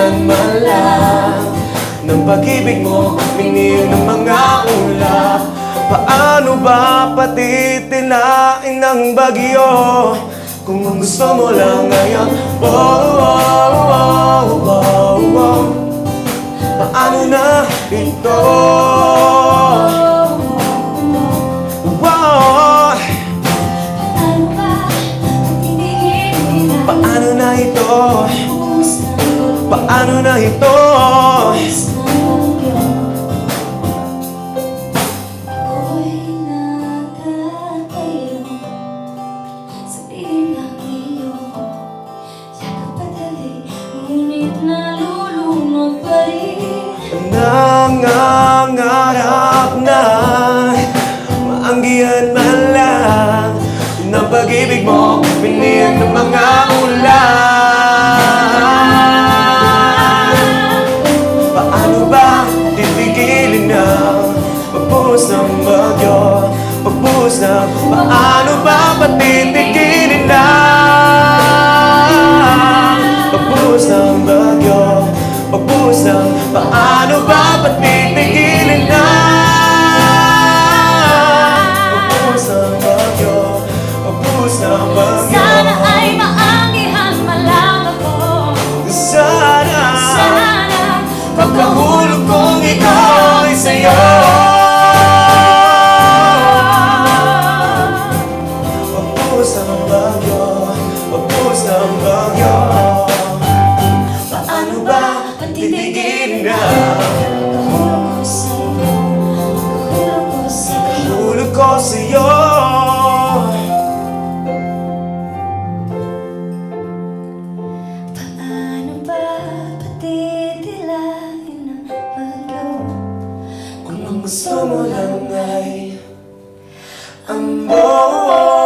Angihan man lang ng pag-ibig mo, minil ng mga ulap. Paano ba patitilain ng bagyo kung ang gusto mo lang ngayon? Oh, oh, oh, oh, oh. Paano na ito? Wow. Paano na ito? Paano na ito? Nangangarap na maanggihan man lang ng pag-ibig mo, binigyan ng mga ulan. Paano ba titigilin na pagbuhos ng bagyo? Pagbuhos na, paano ba patitigilin na pagbuhos ng bagyo? Pagbuhos na, paano ba patitigilin na pagbuhos ng bagyo? Pagbuhos ng bagyo. Sana ay maanggihan man lang ako. Sana pagkahulog kong ikaw ay sa'yo. Pagbuhos ng bagyo, pagbuhos ng bagyo. Paano ba titigilin na hulog ko sa'yo? Paano ba patitilain ng bagyo Kung ang gusto mo lang ay ang buo.